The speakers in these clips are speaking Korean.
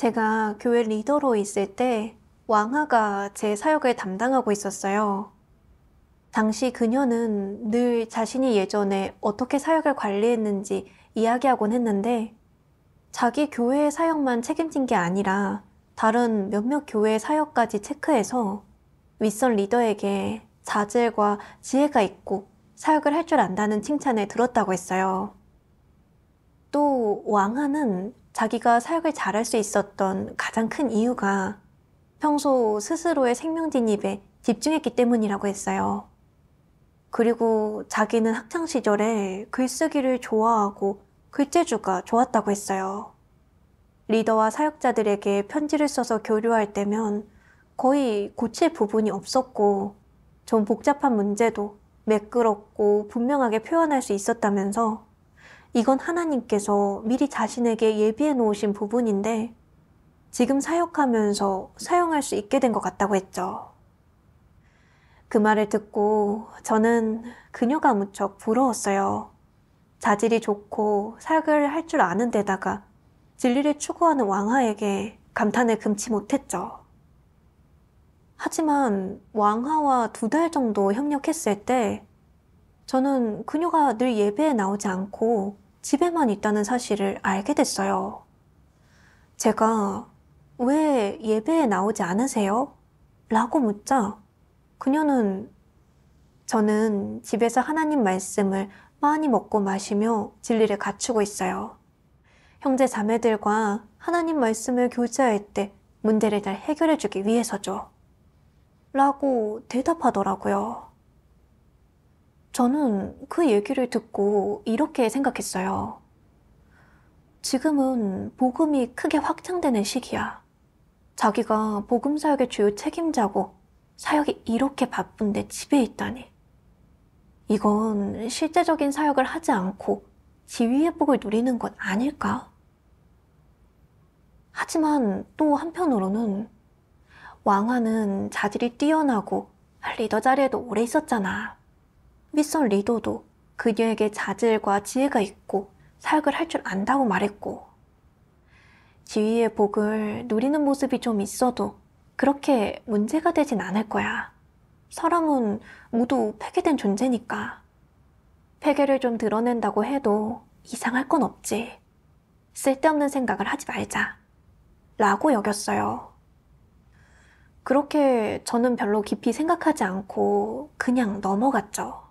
제가 교회 리더로 있을 때 왕하가 제 사역을 담당하고 있었어요. 당시 그녀는 늘 자신이 예전에 어떻게 사역을 관리했는지 이야기하곤 했는데 자기 교회의 사역만 책임진 게 아니라 다른 몇몇 교회의 사역까지 체크해서 윗선 리더에게 자질과 지혜가 있고 사역을 할 줄 안다는 칭찬을 들었다고 했어요. 또 왕하는 자기가 사역을 잘할 수 있었던 가장 큰 이유가 평소 스스로의 생명 진입에 집중했기 때문이라고 했어요. 그리고 자기는 학창 시절에 글쓰기를 좋아하고 글재주가 좋았다고 했어요. 리더와 사역자들에게 편지를 써서 교류할 때면 거의 고칠 부분이 없었고 좀 복잡한 문제도 매끄럽고 분명하게 표현할 수 있었다면서 이건 하나님께서 미리 자신에게 예비해 놓으신 부분인데 지금 사역하면서 사용할 수 있게 된 것 같다고 했죠. 그 말을 듣고 저는 그녀가 무척 부러웠어요. 자질이 좋고 사역을 할 줄 아는 데다가 진리를 추구하는 왕하에게 감탄을 금치 못했죠. 하지만 왕하와 2달 정도 협력했을 때 저는 그녀가 늘 예배에 나오지 않고 집에만 있다는 사실을 알게 됐어요. 제가 왜 예배에 나오지 않으세요? 라고 묻자 그녀는 저는 집에서 하나님 말씀을 많이 먹고 마시며 진리를 갖추고 있어요. 형제 자매들과 하나님 말씀을 교제할 때 문제를 잘 해결해주기 위해서죠. 라고 대답하더라고요. 저는 그 얘기를 듣고 이렇게 생각했어요. 지금은 복음이 크게 확장되는 시기야. 자기가 복음 사역의 주요 책임자고 사역이 이렇게 바쁜데 집에 있다니. 이건 실제적인 사역을 하지 않고 지위의 복을 누리는 것 아닐까? 하지만 또 한편으로는 왕하는 자질이 뛰어나고 리더 자리에도 오래 있었잖아. 윗선 리더도 그녀에게 자질과 지혜가 있고 사역을 할 줄 안다고 말했고 지위의 복을 누리는 모습이 좀 있어도 그렇게 문제가 되진 않을 거야. 사람은 모두 폐괴된 존재니까. 폐괴를 좀 드러낸다고 해도 이상할 건 없지. 쓸데없는 생각을 하지 말자. 라고 여겼어요. 그렇게 저는 별로 깊이 생각하지 않고 그냥 넘어갔죠.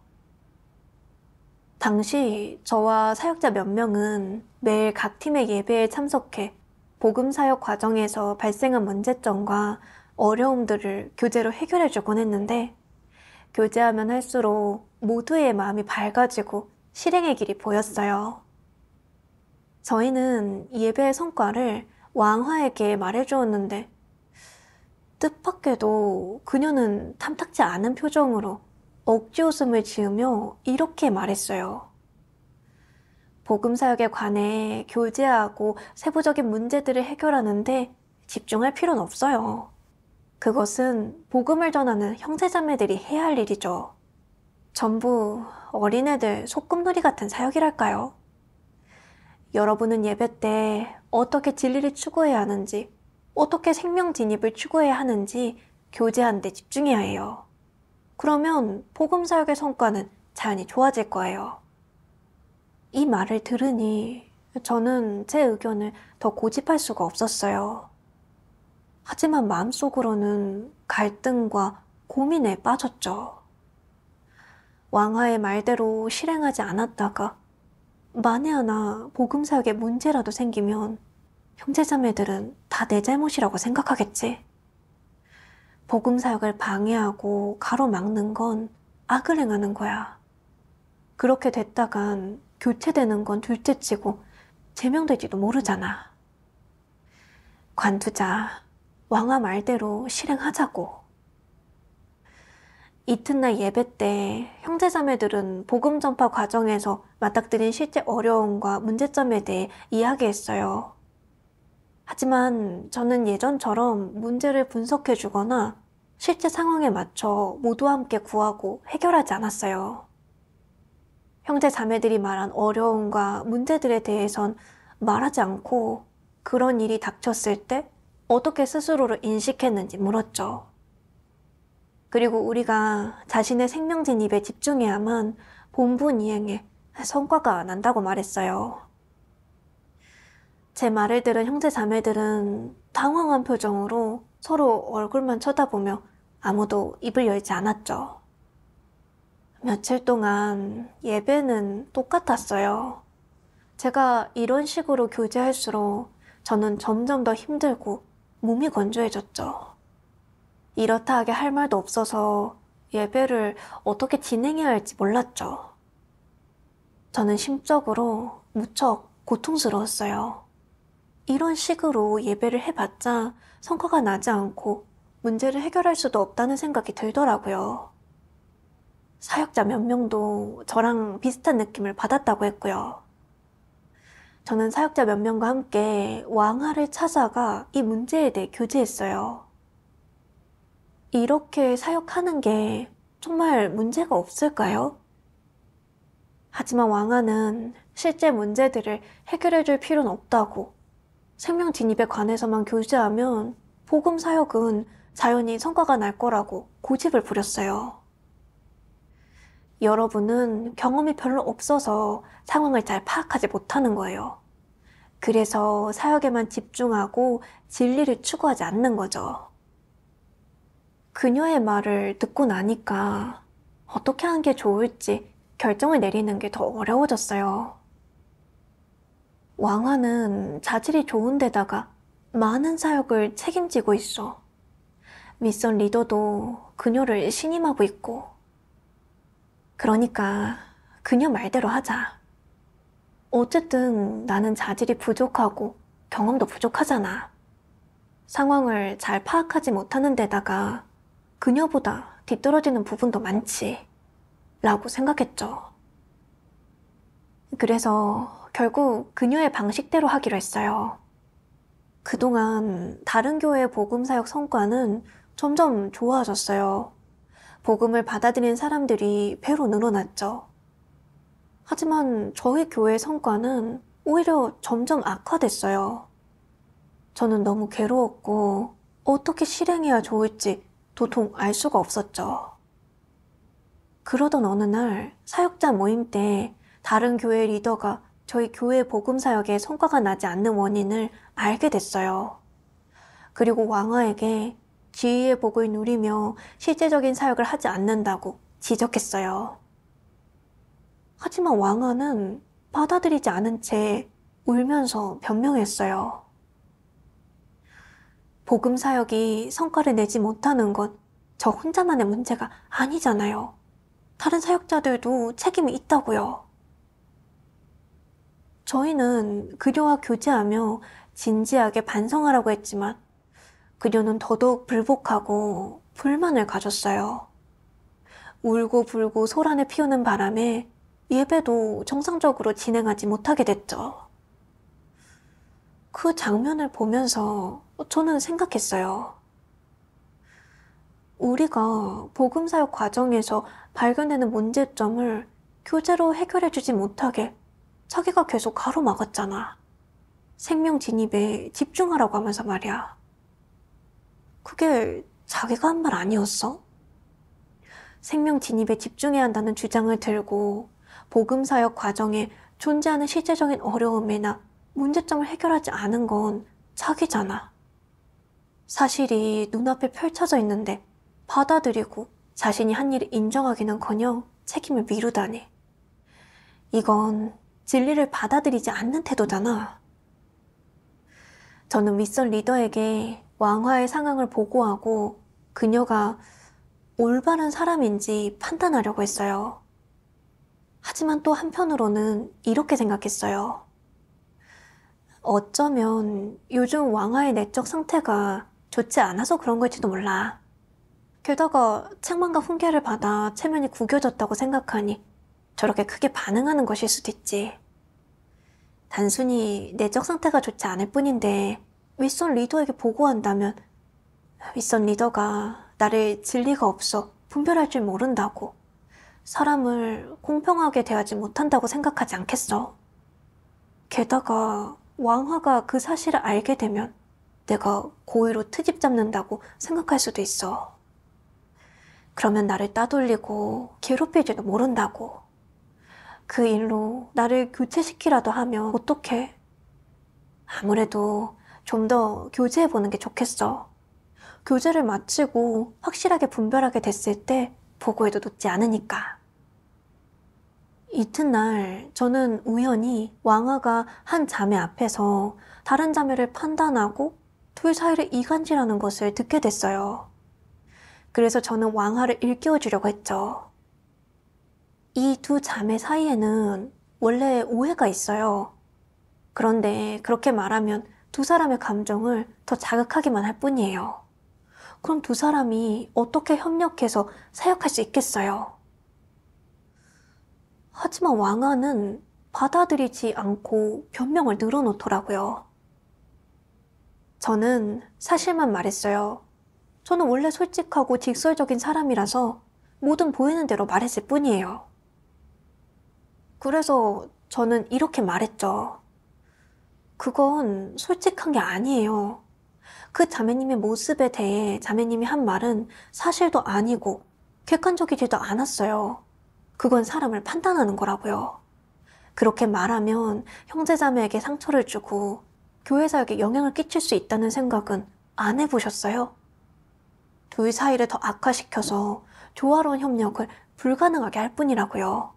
당시 저와 사역자 몇 명은 매일 각 팀의 예배에 참석해 복음 사역 과정에서 발생한 문제점과 어려움들을 교제로 해결해주곤 했는데 교제하면 할수록 모두의 마음이 밝아지고 실행의 길이 보였어요. 저희는 예배의 성과를 왕하에게 말해주었는데 뜻밖에도 그녀는 탐탁지 않은 표정으로 억지 웃음을 지으며 이렇게 말했어요. 복음 사역에 관해 교제하고 세부적인 문제들을 해결하는데 집중할 필요는 없어요. 그것은 복음을 전하는 형제자매들이 해야 할 일이죠. 전부 어린애들 소꿉놀이 같은 사역이랄까요? 여러분은 예배 때 어떻게 진리를 추구해야 하는지, 어떻게 생명 진입을 추구해야 하는지 교제하는 데 집중해야 해요. 그러면 복음 사역의 성과는 자연히 좋아질 거예요. 이 말을 들으니 저는 제 의견을 더 고집할 수가 없었어요. 하지만 마음속으로는 갈등과 고민에 빠졌죠. 왕하의 말대로 실행하지 않았다가 만에 하나 복음 사역에 문제라도 생기면 형제자매들은 다 내 잘못이라고 생각하겠지. 복음 사역을 방해하고 가로막는 건 악을 행하는 거야. 그렇게 됐다간 교체되는 건 둘째치고 제명될지도 모르잖아. 관두자. 왕하 말대로 실행하자고. 이튿날 예배 때 형제자매들은 복음 전파 과정에서 맞닥뜨린 실제 어려움과 문제점에 대해 이야기했어요. 하지만 저는 예전처럼 문제를 분석해주거나 실제 상황에 맞춰 모두와 함께 구하고 해결하지 않았어요. 형제 자매들이 말한 어려움과 문제들에 대해선 말하지 않고 그런 일이 닥쳤을 때 어떻게 스스로를 인식했는지 물었죠. 그리고 우리가 자신의 생명 진입에 집중해야만 본분 이행에 성과가 난다고 말했어요. 제 말을 들은 형제 자매들은 당황한 표정으로 서로 얼굴만 쳐다보며 아무도 입을 열지 않았죠. 며칠 동안 예배는 똑같았어요. 제가 이런 식으로 교제할수록 저는 점점 더 힘들고 몸이 건조해졌죠. 이렇다 하게 할 말도 없어서 예배를 어떻게 진행해야 할지 몰랐죠. 저는 심적으로 무척 고통스러웠어요. 이런 식으로 예배를 해봤자 성과가 나지 않고 문제를 해결할 수도 없다는 생각이 들더라고요. 사역자 몇 명도 저랑 비슷한 느낌을 받았다고 했고요. 저는 사역자 몇 명과 함께 왕하를 찾아가 이 문제에 대해 교제했어요. 이렇게 사역하는 게 정말 문제가 없을까요? 하지만 왕하는 실제 문제들을 해결해 줄 필요는 없다고, 생명 진입에 관해서만 교제하면 복음 사역은 자연히 성과가 날 거라고 고집을 부렸어요. 여러분은 경험이 별로 없어서 상황을 잘 파악하지 못하는 거예요. 그래서 사역에만 집중하고 진리를 추구하지 않는 거죠. 그녀의 말을 듣고 나니까 어떻게 하는 게 좋을지 결정을 내리는 게 더 어려워졌어요. 왕하는 자질이 좋은 데다가 많은 사역을 책임지고 있어. 미션 리더도 그녀를 신임하고 있고. 그러니까 그녀 말대로 하자. 어쨌든 나는 자질이 부족하고 경험도 부족하잖아. 상황을 잘 파악하지 못하는 데다가 그녀보다 뒤떨어지는 부분도 많지. 라고 생각했죠. 그래서 결국 그녀의 방식대로 하기로 했어요. 그동안 다른 교회의 복음 사역 성과는 점점 좋아졌어요. 복음을 받아들인 사람들이 배로 늘어났죠. 하지만 저희 교회의 성과는 오히려 점점 악화됐어요. 저는 너무 괴로웠고 어떻게 실행해야 좋을지 도통 알 수가 없었죠. 그러던 어느 날 사역자 모임 때 다른 교회 리더가 저희 교회 복음 사역에 성과가 나지 않는 원인을 알게 됐어요. 그리고 왕아에게 지위의 복을 누리며 실제적인 사역을 하지 않는다고 지적했어요. 하지만 왕아는 받아들이지 않은 채 울면서 변명했어요. 복음 사역이 성과를 내지 못하는 건 저 혼자만의 문제가 아니잖아요. 다른 사역자들도 책임이 있다고요. 저희는 그녀와 교제하며 진지하게 반성하라고 했지만 그녀는 더더욱 불복하고 불만을 가졌어요. 울고 불고 소란을 피우는 바람에 예배도 정상적으로 진행하지 못하게 됐죠. 그 장면을 보면서 저는 생각했어요. 우리가 복음사역 과정에서 발견되는 문제점을 교제로 해결해주지 못하게 자기가 계속 가로막았잖아. 생명 진입에 집중하라고 하면서 말이야. 그게 자기가 한 말 아니었어? 생명 진입에 집중해야 한다는 주장을 들고 복음사역 과정에 존재하는 실제적인 어려움이나 문제점을 해결하지 않은 건 자기잖아. 사실이 눈앞에 펼쳐져 있는데 받아들이고 자신이 한 일을 인정하기는커녕 책임을 미루다니. 이건 진리를 받아들이지 않는 태도잖아. 저는 윗선 리더에게 왕화의 상황을 보고하고 그녀가 올바른 사람인지 판단하려고 했어요. 하지만 또 한편으로는 이렇게 생각했어요. 어쩌면 요즘 왕화의 내적 상태가 좋지 않아서 그런 걸지도 몰라. 게다가 책망과 훈계를 받아 체면이 구겨졌다고 생각하니 저렇게 크게 반응하는 것일 수도 있지. 단순히 내적 상태가 좋지 않을 뿐인데 윗선 리더에게 보고한다면 윗선 리더가 나를 진리가 없어 분별할 줄 모른다고, 사람을 공평하게 대하지 못한다고 생각하지 않겠어. 게다가 왕화가 그 사실을 알게 되면 내가 고의로 트집 잡는다고 생각할 수도 있어. 그러면 나를 따돌리고 괴롭힐지도 모른다고. 그 일로 나를 교체시키라도 하면 어떡해? 아무래도 좀 더 교제해보는 게 좋겠어. 교제를 마치고 확실하게 분별하게 됐을 때 보고해도 늦지 않으니까. 이튿날 저는 우연히 왕아가 한 자매 앞에서 다른 자매를 판단하고 둘 사이를 이간질하는 것을 듣게 됐어요. 그래서 저는 왕아를 일깨워주려고 했죠. 이 두 자매 사이에는 원래 오해가 있어요. 그런데 그렇게 말하면 두 사람의 감정을 더 자극하기만 할 뿐이에요. 그럼 두 사람이 어떻게 협력해서 사역할 수 있겠어요? 하지만 왕아는 받아들이지 않고 변명을 늘어놓더라고요. 저는 사실만 말했어요. 저는 원래 솔직하고 직설적인 사람이라서 뭐든 보이는 대로 말했을 뿐이에요. 그래서 저는 이렇게 말했죠. 그건 솔직한 게 아니에요. 그 자매님의 모습에 대해 자매님이 한 말은 사실도 아니고 객관적이지도 않았어요. 그건 사람을 판단하는 거라고요. 그렇게 말하면 형제자매에게 상처를 주고 교회 사역에 영향을 끼칠 수 있다는 생각은 안 해보셨어요? 둘 사이를 더 악화시켜서 조화로운 협력을 불가능하게 할 뿐이라고요.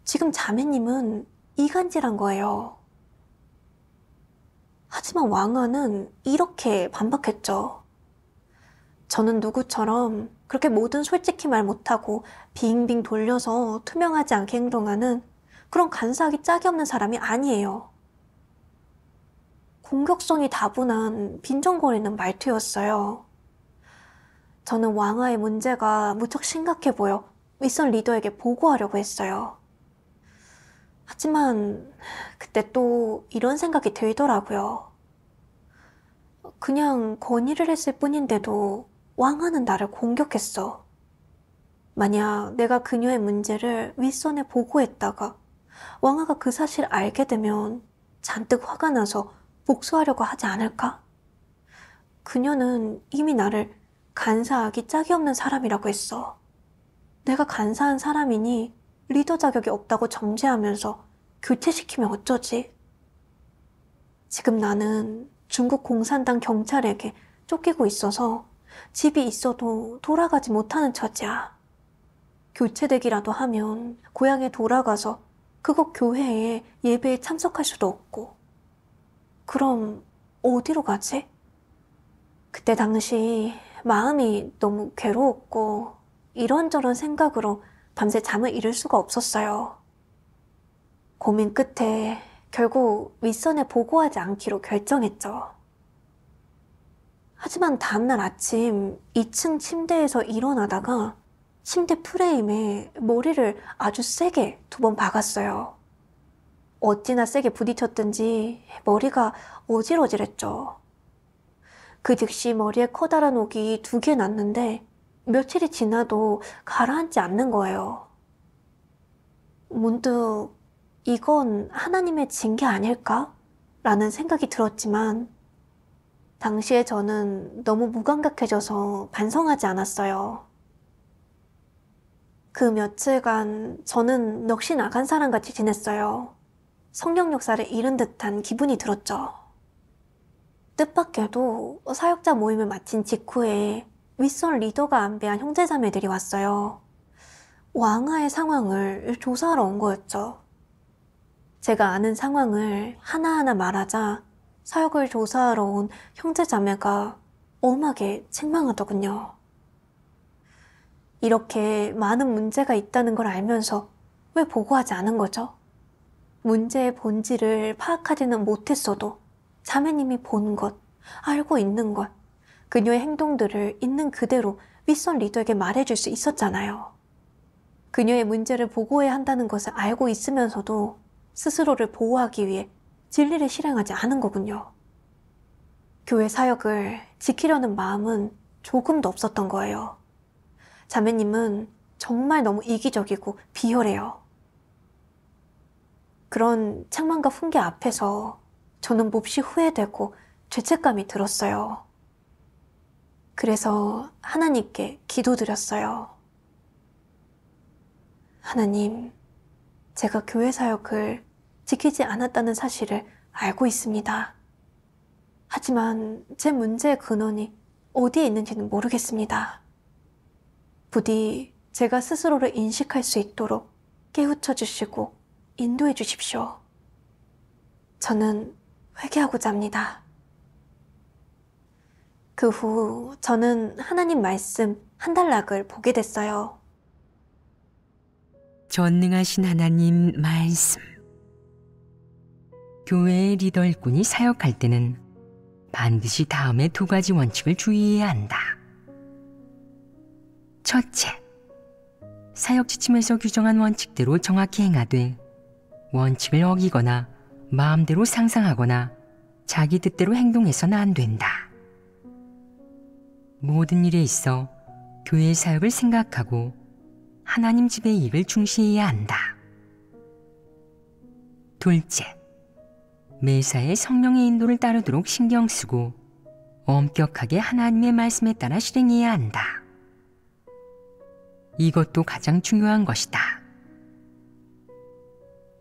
지금 자매님은 이간질한 거예요. 하지만 왕아는 이렇게 반박했죠. 저는 누구처럼 그렇게 뭐든 솔직히 말 못하고 빙빙 돌려서 투명하지 않게 행동하는 그런 간사하기 짝이 없는 사람이 아니에요. 공격성이 다분한 빈정거리는 말투였어요. 저는 왕아의 문제가 무척 심각해 보여 윗선 리더에게 보고하려고 했어요. 하지만 그때 또 이런 생각이 들더라고요. 그냥 건의를 했을 뿐인데도 왕아는 나를 공격했어. 만약 내가 그녀의 문제를 윗선에 보고했다가 왕아가 그 사실을 알게 되면 잔뜩 화가 나서 복수하려고 하지 않을까? 그녀는 이미 나를 간사하기 짝이 없는 사람이라고 했어. 내가 간사한 사람이니 리더 자격이 없다고 정죄하면서 교체시키면 어쩌지? 지금 나는 중국 공산당 경찰에게 쫓기고 있어서 집이 있어도 돌아가지 못하는 처지야. 교체되기라도 하면 고향에 돌아가서 그곳 교회에 예배에 참석할 수도 없고. 그럼 어디로 가지? 그때 당시 마음이 너무 괴로웠고 이런저런 생각으로 밤새 잠을 이룰 수가 없었어요. 고민 끝에 결국 윗선에 보고하지 않기로 결정했죠. 하지만 다음날 아침 2층 침대에서 일어나다가 침대 프레임에 머리를 아주 세게 2번 박았어요. 어찌나 세게 부딪혔든지 머리가 어질어질했죠. 그 즉시 머리에 커다란 옥이 2개 났는데 며칠이 지나도 가라앉지 않는 거예요. 문득 이건 하나님의 징계 아닐까? 라는 생각이 들었지만 당시에 저는 너무 무감각해져서 반성하지 않았어요. 그 며칠간 저는 넋이 나간 사람같이 지냈어요. 성령 역사를 잃은 듯한 기분이 들었죠. 뜻밖에도 사역자 모임을 마친 직후에 윗선 리더가 안배한 형제자매들이 왔어요. 왕아의 상황을 조사하러 온 거였죠. 제가 아는 상황을 하나하나 말하자 사역을 조사하러 온 형제자매가 엄하게 책망하더군요. 이렇게 많은 문제가 있다는 걸 알면서 왜 보고하지 않은 거죠? 문제의 본질을 파악하지는 못했어도 자매님이 본 것, 알고 있는 것, 그녀의 행동들을 있는 그대로 윗선 리더에게 말해줄 수 있었잖아요. 그녀의 문제를 보고해야 한다는 것을 알고 있으면서도 스스로를 보호하기 위해 진리를 실행하지 않은 거군요. 교회 사역을 지키려는 마음은 조금도 없었던 거예요. 자매님은 정말 너무 이기적이고 비열해요. 그런 책망과 훈계 앞에서 저는 몹시 후회되고 죄책감이 들었어요. 그래서 하나님께 기도드렸어요. 하나님, 제가 교회 사역을 지키지 않았다는 사실을 알고 있습니다. 하지만 제 문제의 근원이 어디에 있는지는 모르겠습니다. 부디 제가 스스로를 인식할 수 있도록 깨우쳐 주시고 인도해 주십시오. 저는 회개하고자 합니다. 그 후 저는 하나님 말씀 한 단락을 보게 됐어요. 전능하신 하나님 말씀. 교회의 리더 일꾼이 사역할 때는 반드시 다음의 두 가지 원칙을 주의해야 한다. 첫째, 사역 지침에서 규정한 원칙대로 정확히 행하되 원칙을 어기거나 마음대로 상상하거나 자기 뜻대로 행동해서는 안 된다. 모든 일에 있어 교회 사역을 생각하고 하나님 집의 일을 중시해야 한다. 둘째, 매사에 성령의 인도를 따르도록 신경 쓰고 엄격하게 하나님의 말씀에 따라 실행해야 한다. 이것도 가장 중요한 것이다.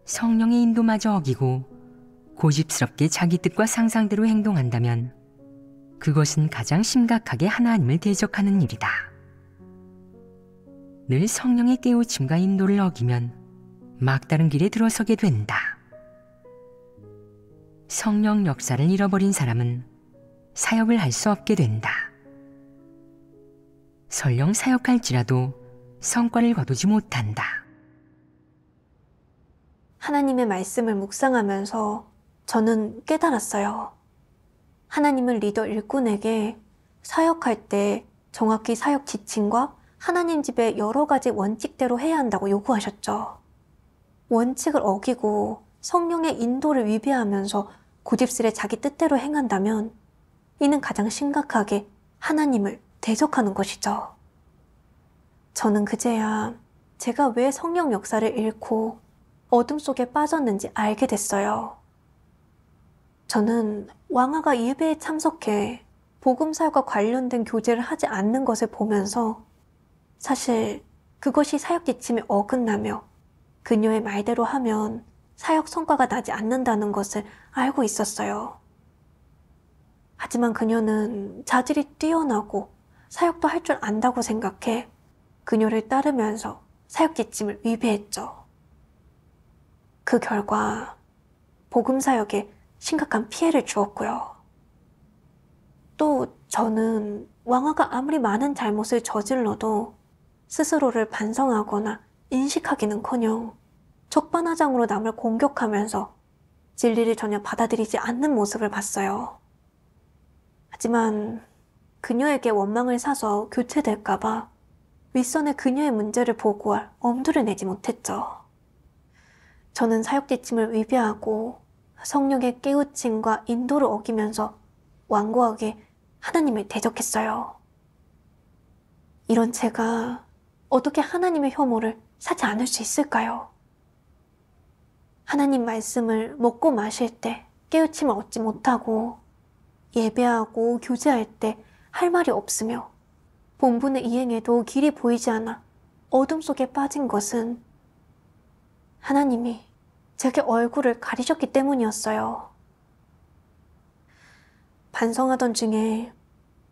성령의 인도마저 어기고 고집스럽게 자기 뜻과 상상대로 행동한다면 그것은 가장 심각하게 하나님을 대적하는 일이다. 늘 성령의 깨우침과 인도를 어기면 막다른 길에 들어서게 된다. 성령 역사를 잃어버린 사람은 사역을 할 수 없게 된다. 설령 사역할지라도 성과를 거두지 못한다. 하나님의 말씀을 묵상하면서 저는 깨달았어요. 하나님은 리더 일꾼에게 사역할 때 정확히 사역 지침과 하나님 집의 여러 가지 원칙대로 해야 한다고 요구하셨죠. 원칙을 어기고 성령의 인도를 위배하면서 고집스레 자기 뜻대로 행한다면 이는 가장 심각하게 하나님을 대적하는 것이죠. 저는 그제야 제가 왜 성령 역사를 잃고 어둠 속에 빠졌는지 알게 됐어요. 저는 왕아가 예배에 참석해 복음 사역과 관련된 교제를 하지 않는 것을 보면서 사실 그것이 사역 지침에 어긋나며 그녀의 말대로 하면 사역 성과가 나지 않는다는 것을 알고 있었어요. 하지만 그녀는 자질이 뛰어나고 사역도 할 줄 안다고 생각해 그녀를 따르면서 사역 지침을 위배했죠. 그 결과 복음 사역에 심각한 피해를 주었고요. 또 저는 왕아가 아무리 많은 잘못을 저질러도 스스로를 반성하거나 인식하기는커녕 적반하장으로 남을 공격하면서 진리를 전혀 받아들이지 않는 모습을 봤어요. 하지만 그녀에게 원망을 사서 교체될까봐 윗선에 그녀의 문제를 보고할 엄두를 내지 못했죠. 저는 사역 지침을 위배하고 성령의 깨우침과 인도를 어기면서 완고하게 하나님을 대적했어요. 이런 제가 어떻게 하나님의 혐오를 사지 않을 수 있을까요? 하나님 말씀을 먹고 마실 때 깨우침을 얻지 못하고 예배하고 교제할 때 할 말이 없으며 본분을 이행해도 길이 보이지 않아 어둠 속에 빠진 것은 하나님이 제게 얼굴을 가리셨기 때문이었어요. 반성하던 중에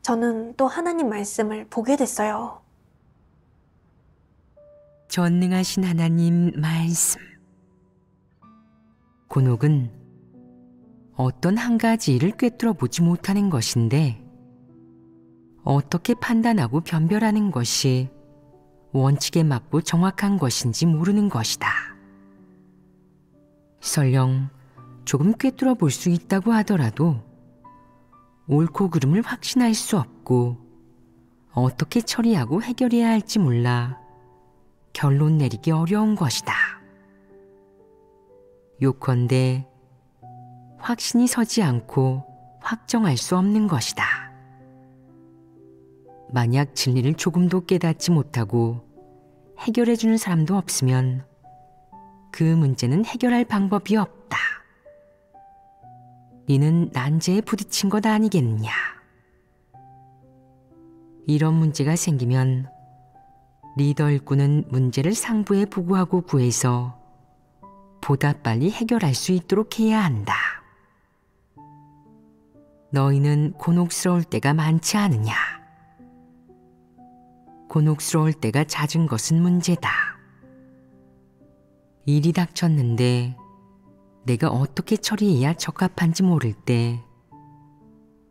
저는 또 하나님 말씀을 보게 됐어요. 전능하신 하나님 말씀. 곤혹은 어떤 한 가지 일을 꿰뚫어 보지 못하는 것인데 어떻게 판단하고 변별하는 것이 원칙에 맞고 정확한 것인지 모르는 것이다. 설령 조금 꿰뚫어 볼 수 있다고 하더라도 옳고 그름을 확신할 수 없고 어떻게 처리하고 해결해야 할지 몰라 결론 내리기 어려운 것이다. 요컨대 확신이 서지 않고 확정할 수 없는 것이다. 만약 진리를 조금도 깨닫지 못하고 해결해주는 사람도 없으면 그 문제는 해결할 방법이 없다. 이는 난제에 부딪힌 것 아니겠냐. 이런 문제가 생기면 리더 일꾼은 문제를 상부에 보고하고 구해서 보다 빨리 해결할 수 있도록 해야 한다. 너희는 곤혹스러울 때가 많지 않으냐? 곤혹스러울 때가 잦은 것은 문제다. 일이 닥쳤는데 내가 어떻게 처리해야 적합한지 모를 때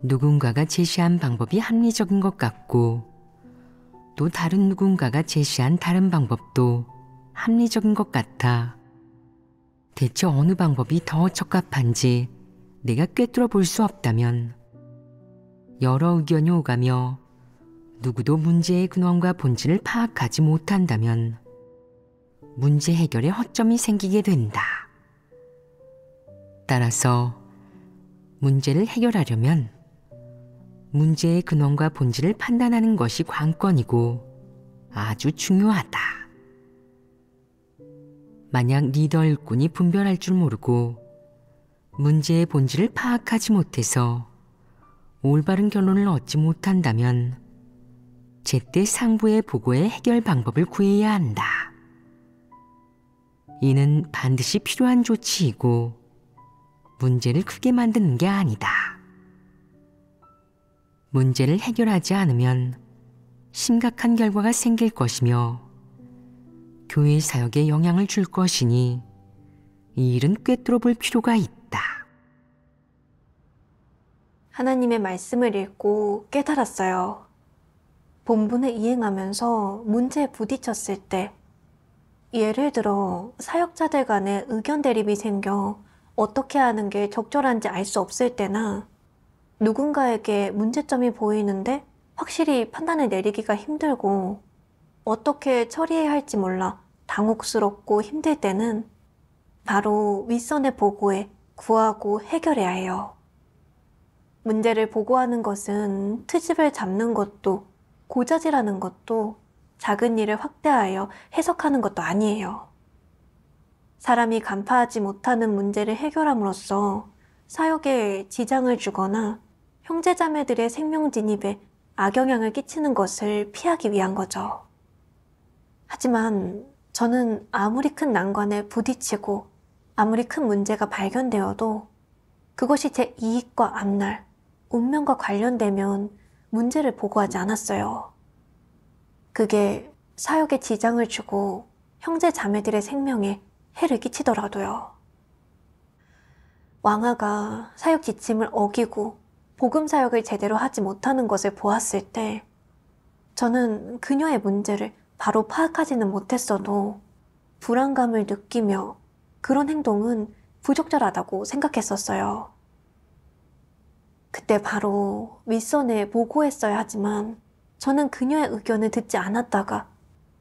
누군가가 제시한 방법이 합리적인 것 같고 또 다른 누군가가 제시한 다른 방법도 합리적인 것 같아 대체 어느 방법이 더 적합한지 내가 꿰뚫어 볼 수 없다면 여러 의견이 오가며 누구도 문제의 근원과 본질을 파악하지 못한다면 문제 해결에 허점이 생기게 된다. 따라서 문제를 해결하려면 문제의 근원과 본질을 판단하는 것이 관건이고 아주 중요하다. 만약 리더 일꾼이 분별할 줄 모르고 문제의 본질을 파악하지 못해서 올바른 결론을 얻지 못한다면 제때 상부의 보고의 해결 방법을 구해야 한다. 이는 반드시 필요한 조치이고 문제를 크게 만드는 게 아니다. 문제를 해결하지 않으면 심각한 결과가 생길 것이며 교회 사역에 영향을 줄 것이니 이 일은 꿰뚫어 볼 필요가 있다. 하나님의 말씀을 읽고 깨달았어요. 본문을 이행하면서 문제에 부딪혔을 때, 예를 들어 사역자들 간에 의견 대립이 생겨 어떻게 하는 게 적절한지 알 수 없을 때나 누군가에게 문제점이 보이는데 확실히 판단을 내리기가 힘들고 어떻게 처리해야 할지 몰라 당혹스럽고 힘들 때는 바로 윗선의 보고에 구하고 해결해야 해요. 문제를 보고하는 것은 트집을 잡는 것도 고자질하는 것도 작은 일을 확대하여 해석하는 것도 아니에요. 사람이 간파하지 못하는 문제를 해결함으로써 사역에 지장을 주거나 형제자매들의 생명 진입에 악영향을 끼치는 것을 피하기 위한 거죠. 하지만 저는 아무리 큰 난관에 부딪히고 아무리 큰 문제가 발견되어도 그것이 제 이익과 앞날, 운명과 관련되면 문제를 보고하지 않았어요. 그게 사역에 지장을 주고 형제 자매들의 생명에 해를 끼치더라도요. 왕아가 사역 지침을 어기고 복음 사역을 제대로 하지 못하는 것을 보았을 때 저는 그녀의 문제를 바로 파악하지는 못했어도 불안감을 느끼며 그런 행동은 부적절하다고 생각했었어요. 그때 바로 윗선에 보고했어야 하지만 저는 그녀의 의견을 듣지 않았다가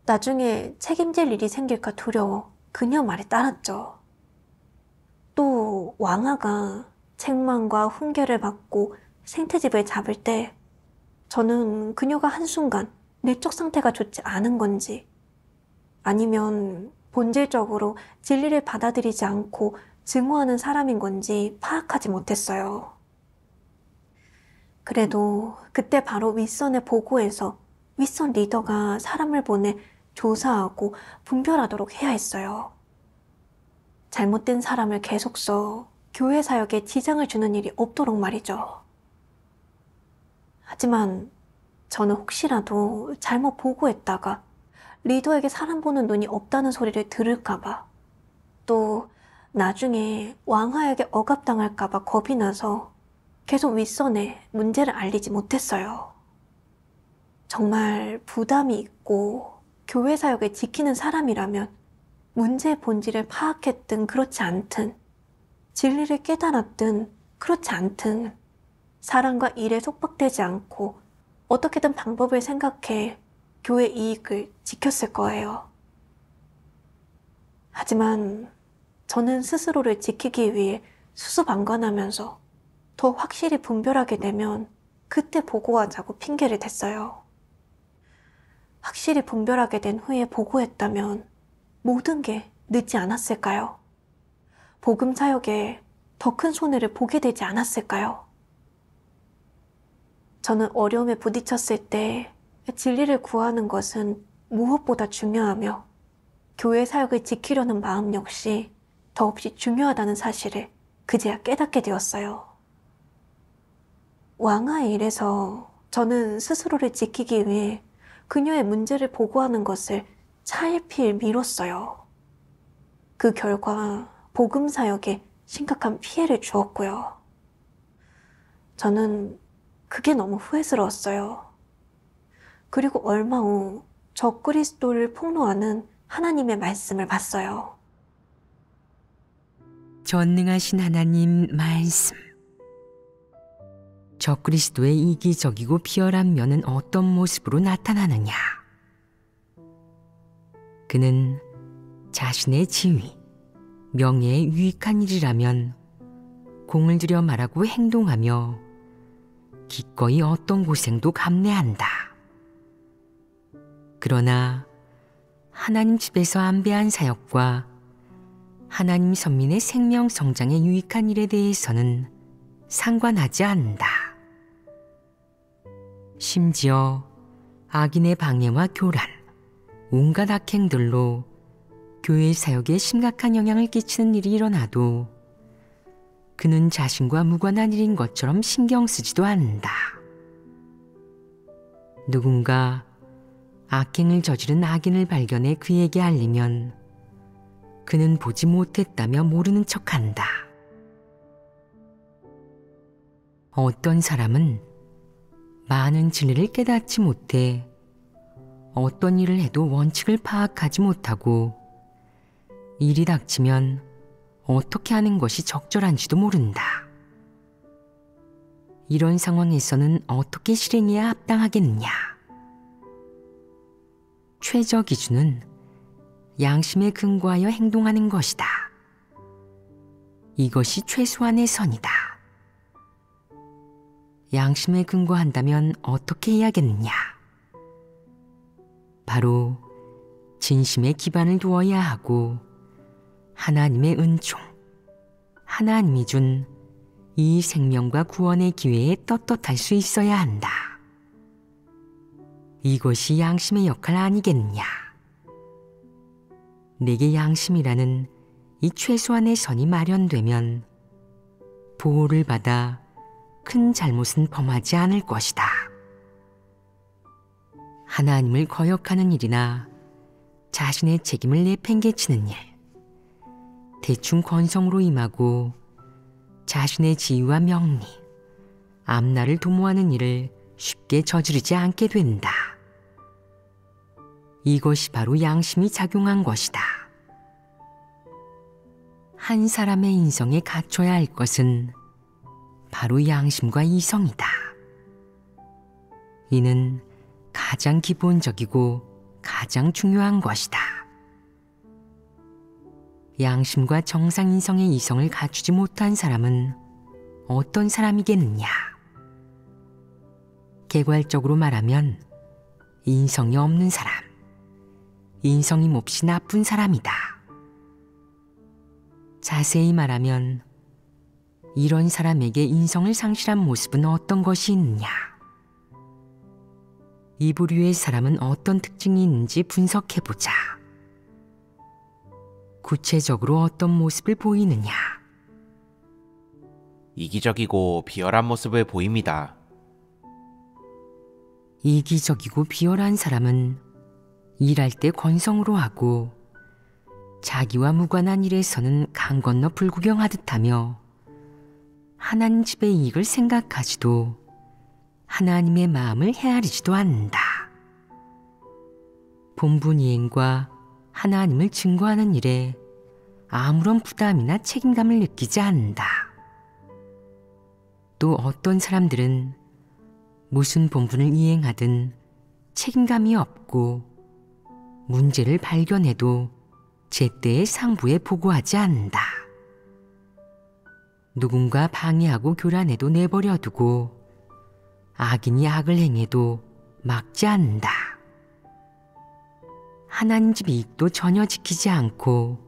나중에 책임질 일이 생길까 두려워 그녀 말에 따랐죠. 또 왕아가 책망과 훈계를 받고 생태집을 잡을 때 저는 그녀가 한순간 내적 상태가 좋지 않은 건지 아니면 본질적으로 진리를 받아들이지 않고 증오하는 사람인 건지 파악하지 못했어요. 그래도 그때 바로 윗선에 보고해서 윗선 리더가 사람을 보내 조사하고 분별하도록 해야 했어요. 잘못된 사람을 계속 써 교회 사역에 지장을 주는 일이 없도록 말이죠. 하지만 저는 혹시라도 잘못 보고했다가 리더에게 사람 보는 눈이 없다는 소리를 들을까봐 또 나중에 왕하에게 억압당할까봐 겁이 나서 계속 윗선에 문제를 알리지 못했어요. 정말 부담이 있고 교회 사역을 지키는 사람이라면 문제의 본질을 파악했든 그렇지 않든 진리를 깨달았든 그렇지 않든 사랑과 일에 속박되지 않고 어떻게든 방법을 생각해 교회 이익을 지켰을 거예요. 하지만 저는 스스로를 지키기 위해 수수방관하면서 더 확실히 분별하게 되면 그때 보고하자고 핑계를 댔어요. 확실히 분별하게 된 후에 보고했다면 모든 게 늦지 않았을까요? 복음 사역에 더 큰 손해를 보게 되지 않았을까요? 저는 어려움에 부딪혔을 때 진리를 구하는 것은 무엇보다 중요하며 교회 사역을 지키려는 마음 역시 더없이 중요하다는 사실을 그제야 깨닫게 되었어요. 왕하의 일에서 저는 스스로를 지키기 위해 그녀의 문제를 보고하는 것을 차일피일 미뤘어요. 그 결과 복음 사역에 심각한 피해를 주었고요. 저는 그게 너무 후회스러웠어요. 그리고 얼마 후 적그리스도를 폭로하는 하나님의 말씀을 봤어요. 전능하신 하나님 말씀. 적그리스도의 이기적이고 비열한 면은 어떤 모습으로 나타나느냐? 그는 자신의 지위, 명예에 유익한 일이라면 공을 들여 말하고 행동하며 기꺼이 어떤 고생도 감내한다. 그러나 하나님 집에서 안배한 사역과 하나님 선민의 생명 성장에 유익한 일에 대해서는 상관하지 않는다. 심지어 악인의 방해와 교란, 온갖 악행들로 교회 사역에 심각한 영향을 끼치는 일이 일어나도 그는 자신과 무관한 일인 것처럼 신경 쓰지도 않는다. 누군가 악행을 저지른 악인을 발견해 그에게 알리면 그는 보지 못했다며 모르는 척한다. 어떤 사람은 많은 진리를 깨닫지 못해 어떤 일을 해도 원칙을 파악하지 못하고 일이 닥치면 어떻게 하는 것이 적절한지도 모른다. 이런 상황에서는 어떻게 실행해야 합당하겠느냐? 최저 기준은 양심에 근거하여 행동하는 것이다. 이것이 최소한의 선이다. 양심에 근거한다면 어떻게 해야겠느냐? 바로 진심에 기반을 두어야 하고 하나님의 은총, 하나님이 준 이 생명과 구원의 기회에 떳떳할 수 있어야 한다. 이것이 양심의 역할 아니겠느냐? 내게 양심이라는 이 최소한의 선이 마련되면 보호를 받아 큰 잘못은 범하지 않을 것이다. 하나님을 거역하는 일이나 자신의 책임을 내팽개치는 일, 대충 건성으로 임하고 자신의 지위와 명리, 앞날을 도모하는 일을 쉽게 저지르지 않게 된다. 이것이 바로 양심이 작용한 것이다. 한 사람의 인성에 갖춰야 할 것은 바로 양심과 이성이다. 이는 가장 기본적이고 가장 중요한 것이다. 양심과 정상인성의 이성을 갖추지 못한 사람은 어떤 사람이겠느냐? 개괄적으로 말하면 인성이 없는 사람, 인성이 몹시 나쁜 사람이다. 자세히 말하면 이런 사람에게 인성을 상실한 모습은 어떤 것이 있느냐? 이 부류의 사람은 어떤 특징이 있는지 분석해보자. 구체적으로 어떤 모습을 보이느냐? 이기적이고 비열한 모습을 보입니다. 이기적이고 비열한 사람은 일할 때 건성으로 하고 자기와 무관한 일에서는 강 건너 불구경하듯 하며 하나님 집의 이익을 생각하지도 하나님의 마음을 헤아리지도 않는다. 본분이행과 하나님을 증거하는 일에 아무런 부담이나 책임감을 느끼지 않는다. 또 어떤 사람들은 무슨 본분을 이행하든 책임감이 없고 문제를 발견해도 제때에 상부에 보고하지 않는다. 누군가 방해하고 교란해도 내버려 두고 악인이 악을 행해도 막지 않는다. 하나님 집 이익도 전혀 지키지 않고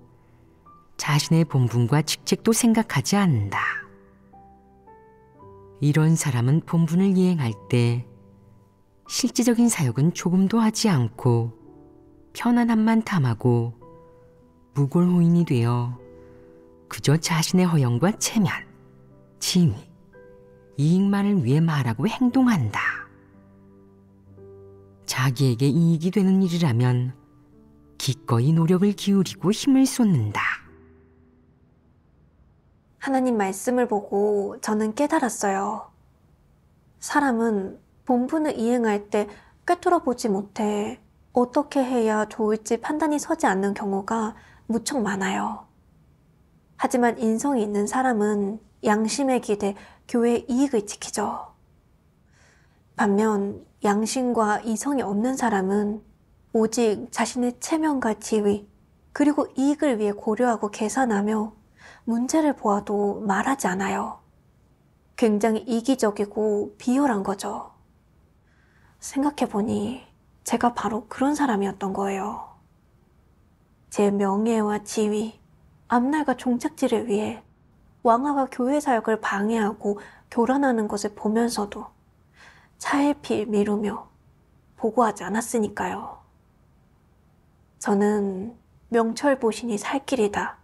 자신의 본분과 직책도 생각하지 않는다. 이런 사람은 본분을 이행할 때 실제적인 사역은 조금도 하지 않고 편안함만 탐하고 무골호인이 되어 그저 자신의 허영과 체면, 지위, 이익만을 위해 말하고 행동한다. 자기에게 이익이 되는 일이라면 기꺼이 노력을 기울이고 힘을 쏟는다. 하나님 말씀을 보고 저는 깨달았어요. 사람은 본분을 이행할 때 꿰뚫어 보지 못해 어떻게 해야 좋을지 판단이 서지 않는 경우가 무척 많아요. 하지만 인성이 있는 사람은 양심에 기대 교회의 이익을 지키죠. 반면 양심과 이성이 없는 사람은 오직 자신의 체면과 지위, 그리고 이익을 위해 고려하고 계산하며 문제를 보아도 말하지 않아요. 굉장히 이기적이고 비열한 거죠. 생각해보니 제가 바로 그런 사람이었던 거예요. 제 명예와 지위, 앞날과 종착지를 위해 왕아가 교회 사역을 방해하고 교란하는 것을 보면서도 차일피일 미루며 보고하지 않았으니까요. 저는 명철보신이 살 길이다,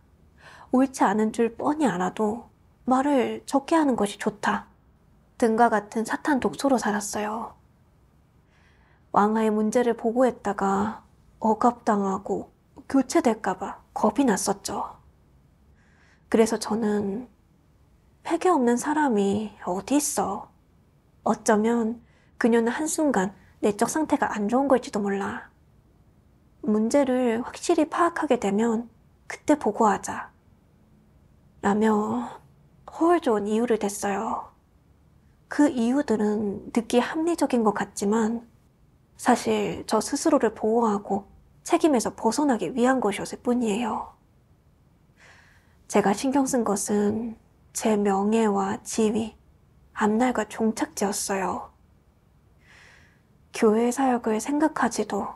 옳지 않은 줄 뻔히 알아도 말을 적게 하는 것이 좋다 등과 같은 사탄 독소로 살았어요. 왕아의 문제를 보고했다가 억압당하고 교체될까봐 겁이 났었죠. 그래서 저는 패기 없는 사람이 어디 있어. 어쩌면 그녀는 한순간 내적 상태가 안 좋은 걸지도 몰라. 문제를 확실히 파악하게 되면 그때 보고하자. 라며 허울 좋은 이유를 댔어요. 그 이유들은 듣기 합리적인 것 같지만 사실 저 스스로를 보호하고 책임에서 벗어나기 위한 것이었을 뿐이에요. 제가 신경 쓴 것은 제 명예와 지위, 앞날과 종착지였어요. 교회 사역을 생각하지도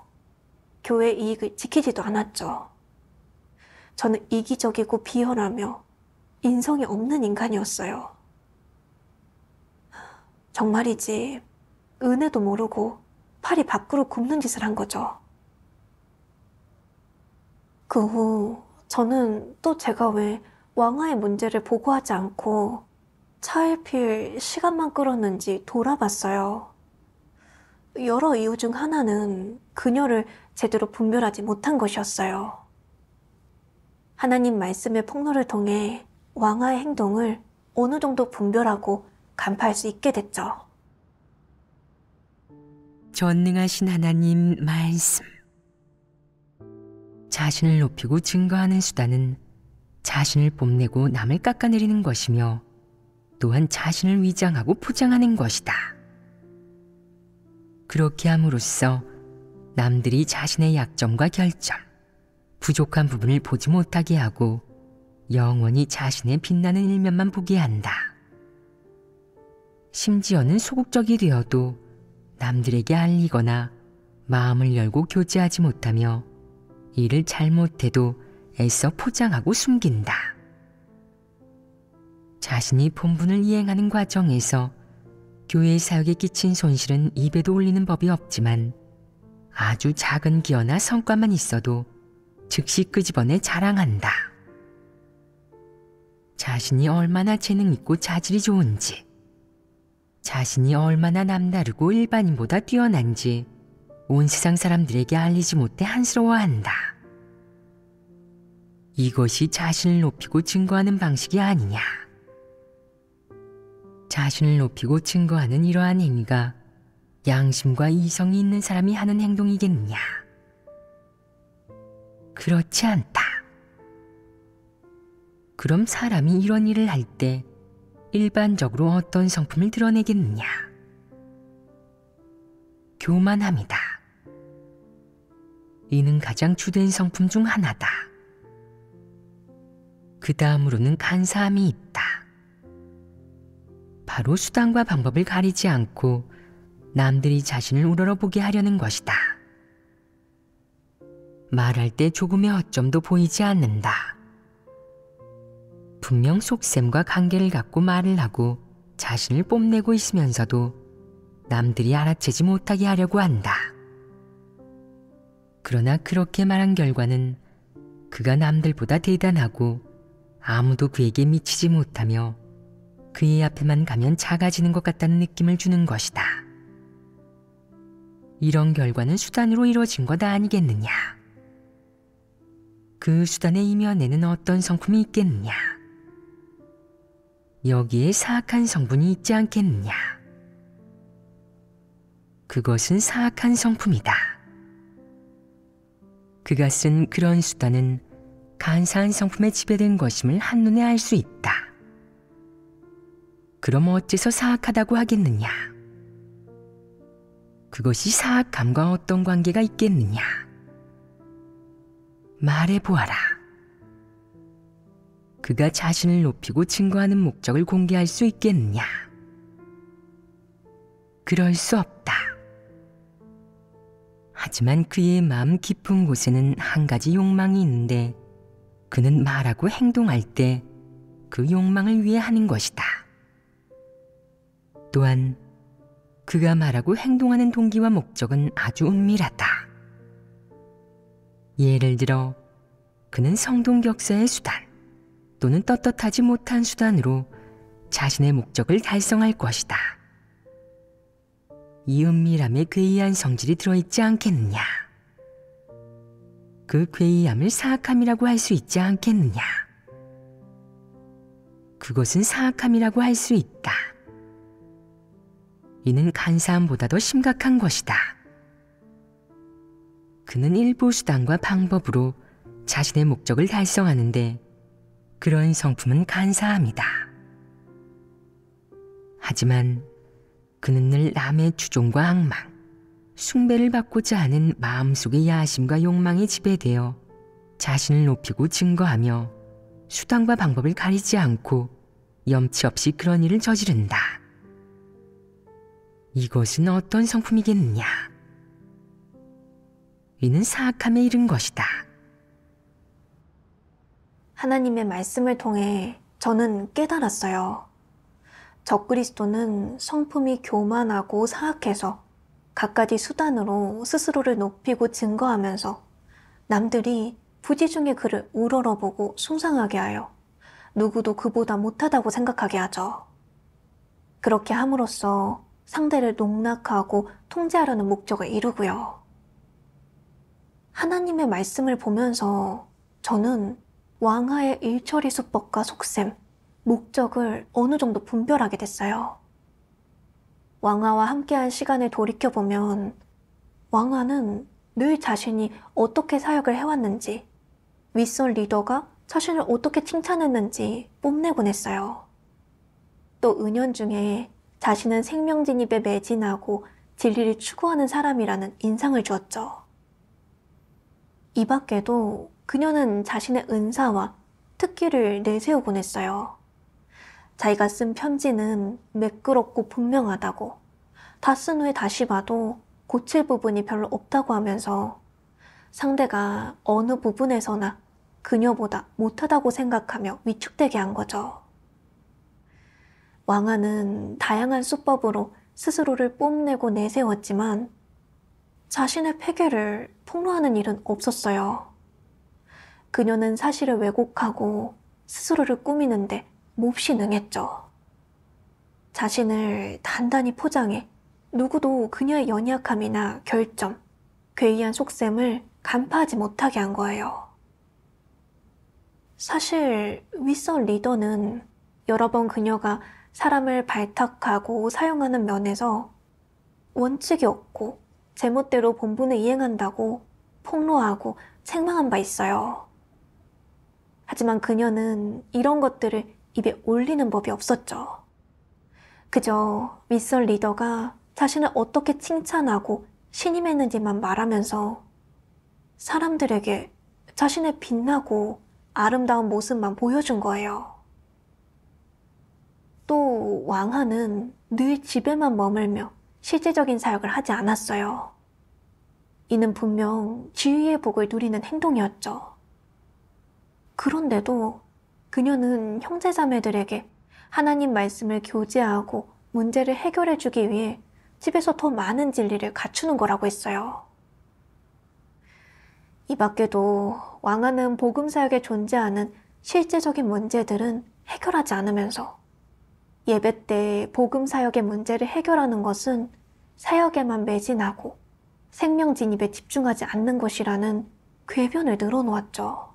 교회 이익을 지키지도 않았죠. 저는 이기적이고 비열하며 인성이 없는 인간이었어요. 정말이지 은혜도 모르고 팔이 밖으로 굽는 짓을 한 거죠. 그 후 저는 또 제가 왜 왕아의 문제를 보고하지 않고 차일피일 시간만 끌었는지 돌아봤어요. 여러 이유 중 하나는 그녀를 제대로 분별하지 못한 것이었어요. 하나님 말씀의 폭로를 통해 왕아의 행동을 어느 정도 분별하고 간파할 수 있게 됐죠. 전능하신 하나님 말씀. 자신을 높이고 증거하는 수단은 자신을 뽐내고 남을 깎아내리는 것이며 또한 자신을 위장하고 포장하는 것이다. 그렇게 함으로써 남들이 자신의 약점과 결점, 부족한 부분을 보지 못하게 하고 영원히 자신의 빛나는 일면만 보게 한다. 심지어는 소극적이 되어도 남들에게 알리거나 마음을 열고 교제하지 못하며 일을 잘못해도 애써 포장하고 숨긴다. 자신이 본분을 이행하는 과정에서 교회 사역에 끼친 손실은 입에도 올리는 법이 없지만 아주 작은 기여나 성과만 있어도 즉시 끄집어내 자랑한다. 자신이 얼마나 재능 있고 자질이 좋은지, 자신이 얼마나 남다르고 일반인보다 뛰어난지 온 세상 사람들에게 알리지 못해 한스러워한다. 이것이 자신을 높이고 증거하는 방식이 아니냐. 자신을 높이고 증거하는 이러한 행위가 양심과 이성이 있는 사람이 하는 행동이겠느냐? 그렇지 않다. 그럼 사람이 이런 일을 할 때 일반적으로 어떤 성품을 드러내겠느냐? 교만함이다. 이는 가장 주된 성품 중 하나다. 그 다음으로는 간사함이 있다. 바로 수단과 방법을 가리지 않고 남들이 자신을 우러러보게 하려는 것이다. 말할 때 조금의 허점도 보이지 않는다. 분명 속셈과 관계를 갖고 말을 하고 자신을 뽐내고 있으면서도 남들이 알아채지 못하게 하려고 한다. 그러나 그렇게 말한 결과는 그가 남들보다 대단하고 아무도 그에게 미치지 못하며 그의 앞에만 가면 작아지는 것 같다는 느낌을 주는 것이다. 이런 결과는 수단으로 이루어진 것 아니겠느냐? 그 수단의 이면에는 어떤 성품이 있겠느냐? 여기에 사악한 성분이 있지 않겠느냐? 그것은 사악한 성품이다. 그가 쓴 그런 수단은 간사한 성품에 지배된 것임을 한눈에 알 수 있다. 그럼 어째서 사악하다고 하겠느냐? 그것이 사악함과 어떤 관계가 있겠느냐? 말해보아라. 그가 자신을 높이고 증거하는 목적을 공개할 수 있겠느냐? 그럴 수 없다. 하지만 그의 마음 깊은 곳에는 한 가지 욕망이 있는데 그는 말하고 행동할 때 그 욕망을 위해 하는 것이다. 또한 그가 말하고 행동하는 동기와 목적은 아주 은밀하다. 예를 들어 그는 성동격사의 수단 또는 떳떳하지 못한 수단으로 자신의 목적을 달성할 것이다. 이 은밀함에 괴이한 성질이 들어있지 않겠느냐? 그 괴이함을 사악함이라고 할 수 있지 않겠느냐? 그것은 사악함이라고 할 수 있다. 이는 간사함보다 더 심각한 것이다. 그는 일부 수단과 방법으로 자신의 목적을 달성하는데 그런 성품은 간사함이다. 하지만 그는 늘 남의 추종과 악망, 숭배를 받고자 하는 마음속의 야심과 욕망에 지배되어 자신을 높이고 증거하며 수단과 방법을 가리지 않고 염치 없이 그런 일을 저지른다. 이것은 어떤 성품이겠느냐? 이는 사악함에 이른 것이다. 하나님의 말씀을 통해 저는 깨달았어요. 적그리스도는 성품이 교만하고 사악해서 갖가지 수단으로 스스로를 높이고 증거하면서 남들이 부지중에 그를 우러러보고 숭상하게 하여 누구도 그보다 못하다고 생각하게 하죠. 그렇게 함으로써 상대를 농락하고 통제하려는 목적을 이루고요. 하나님의 말씀을 보면서 저는 왕하의 일처리 수법과 속셈, 목적을 어느 정도 분별하게 됐어요. 왕하와 함께한 시간을 돌이켜보면 왕하는 늘 자신이 어떻게 사역을 해왔는지, 윗선 리더가 자신을 어떻게 칭찬했는지 뽐내곤 했어요. 또 은연중에 자신은 생명진입에 매진하고 진리를 추구하는 사람이라는 인상을 주었죠. 이 밖에도 그녀는 자신의 은사와 특기를 내세우곤 했어요. 자기가 쓴 편지는 매끄럽고 분명하다고, 다 쓴 후에 다시 봐도 고칠 부분이 별로 없다고 하면서 상대가 어느 부분에서나 그녀보다 못하다고 생각하며 위축되게 한 거죠. 왕하는 다양한 수법으로 스스로를 뽐내고 내세웠지만 자신의 패괴를 폭로하는 일은 없었어요. 그녀는 사실을 왜곡하고 스스로를 꾸미는데 몹시 능했죠. 자신을 단단히 포장해 누구도 그녀의 연약함이나 결점, 괴이한 속셈을 간파하지 못하게 한 거예요. 사실 윗선 리더는 여러 번 그녀가 사람을 발탁하고 사용하는 면에서 원칙이 없고 제멋대로 본분을 이행한다고 폭로하고 책망한 바 있어요. 하지만 그녀는 이런 것들을 입에 올리는 법이 없었죠. 그저 윗선 리더가 자신을 어떻게 칭찬하고 신임했는지만 말하면서 사람들에게 자신의 빛나고 아름다운 모습만 보여준 거예요. 또 왕하는 늘 집에만 머물며 실제적인 사역을 하지 않았어요. 이는 분명 지위의 복을 누리는 행동이었죠. 그런데도 그녀는 형제자매들에게 하나님 말씀을 교제하고 문제를 해결해주기 위해 집에서 더 많은 진리를 갖추는 거라고 했어요. 이 밖에도 왕아는 복음 사역에 존재하는 실제적인 문제들은 해결하지 않으면서 예배 때 복음 사역의 문제를 해결하는 것은 사역에만 매진하고 생명 진입에 집중하지 않는 것이라는 궤변을 늘어놓았죠.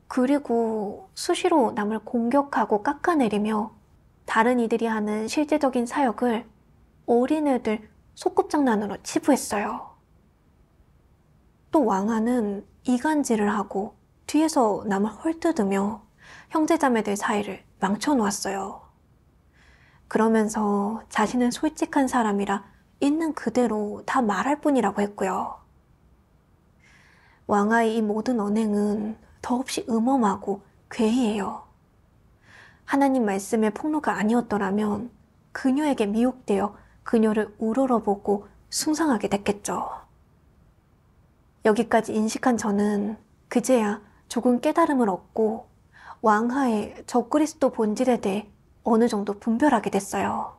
그리고 수시로 남을 공격하고 깎아내리며 다른 이들이 하는 실제적인 사역을 어린애들 소꿉장난으로 치부했어요. 또 왕아는 이간질을 하고 뒤에서 남을 헐뜯으며 형제자매들 사이를 망쳐놓았어요. 그러면서 자신은 솔직한 사람이라 있는 그대로 다 말할 뿐이라고 했고요. 왕아의 이 모든 언행은 더없이 음험하고 괴이해요. 하나님 말씀의 폭로가 아니었더라면 그녀에게 미혹되어 그녀를 우러러보고 숭상하게 됐겠죠. 여기까지 인식한 저는 그제야 조금 깨달음을 얻고 왕하의 적그리스도 본질에 대해 어느 정도 분별하게 됐어요.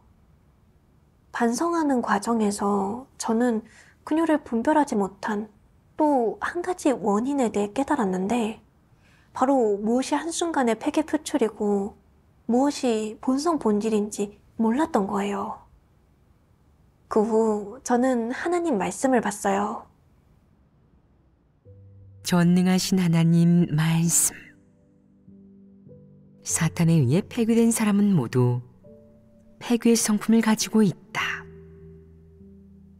반성하는 과정에서 저는 그녀를 분별하지 못한 또 한 가지 원인에 대해 깨달았는데 바로 무엇이 한순간의 폐괴 표출이고 무엇이 본성 본질인지 몰랐던 거예요. 그 후 저는 하나님 말씀을 봤어요. 전능하신 하나님 말씀. 사탄에 의해 폐괴된 사람은 모두 폐괴의 성품을 가지고 있다.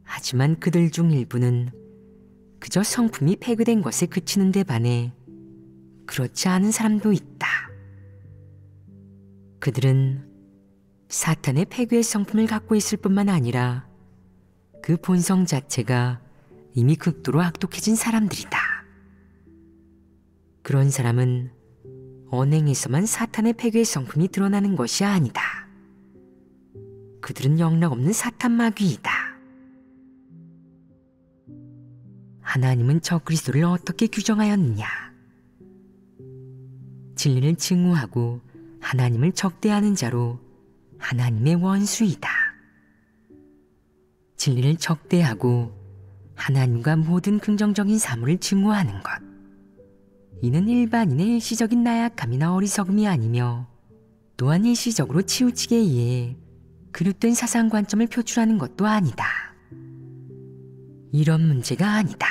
하지만 그들 중 일부는 그저 성품이 폐괴된 것에 그치는 데 반해 그렇지 않은 사람도 있다. 그들은 사탄의 폐괴의 성품을 갖고 있을 뿐만 아니라 그 본성 자체가 이미 극도로 악독해진 사람들이다. 그런 사람은 언행에서만 사탄의 폐괴의 성품이 드러나는 것이 아니다. 그들은 영락없는 사탄 마귀이다. 하나님은 적그리스도를 어떻게 규정하였느냐? 진리를 증오하고 하나님을 적대하는 자로 하나님의 원수이다. 진리를 적대하고 하나님과 모든 긍정적인 사물을 증오하는 것. 이는 일반인의 일시적인 나약함이나 어리석음이 아니며 또한 일시적으로 치우치게 의해 그릇된 사상 관점을 표출하는 것도 아니다. 이런 문제가 아니다.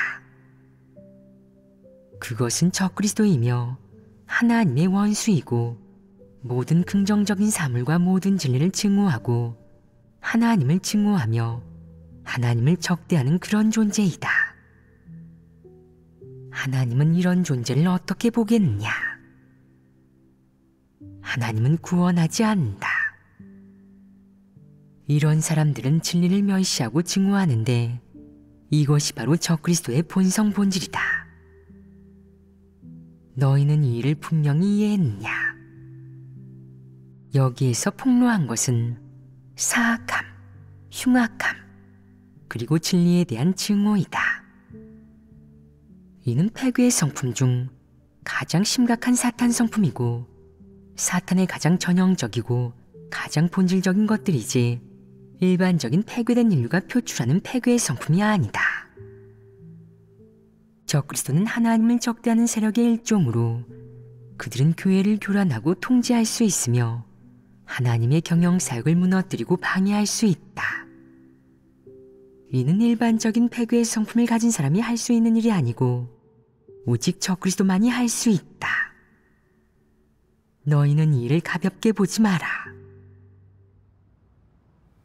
그것은 적그리스도이며 하나님의 원수이고 모든 긍정적인 사물과 모든 진리를 증오하고 하나님을 증오하며 하나님을 적대하는 그런 존재이다. 하나님은 이런 존재를 어떻게 보겠느냐? 하나님은 구원하지 않는다. 이런 사람들은 진리를 멸시하고 증오하는데 이것이 바로 적그리스도의 본성 본질이다. 너희는 이 일을 분명히 이해했느냐? 여기에서 폭로한 것은 사악함, 흉악함, 그리고 진리에 대한 증오이다. 이는 폐괴의 성품 중 가장 심각한 사탄 성품이고 사탄의 가장 전형적이고 가장 본질적인 것들이지 일반적인 폐괴된 인류가 표출하는 폐괴의 성품이 아니다. 적그리스도는 하나님을 적대하는 세력의 일종으로 그들은 교회를 교란하고 통제할 수 있으며 하나님의 경영사역을 무너뜨리고 방해할 수 있다. 이는 일반적인 폐괴의 성품을 가진 사람이 할 수 있는 일이 아니고 오직 적그리스도만이 할 수 있다. 너희는 이 일을 가볍게 보지 마라.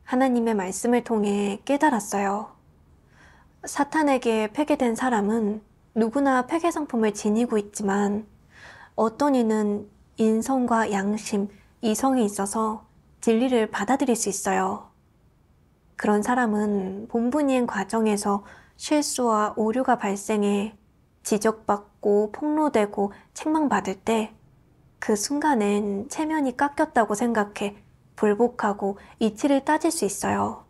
하나님의 말씀을 통해 깨달았어요. 사탄에게 폐괴된 사람은 누구나 폐괴 성품을 지니고 있지만 어떤 이는 인성과 양심, 이성이 있어서 진리를 받아들일 수 있어요. 그런 사람은 본분이행 과정에서 실수와 오류가 발생해 지적받고 폭로되고 책망받을 때 그 순간엔 체면이 깎였다고 생각해 불복하고 이치를 따질 수 있어요.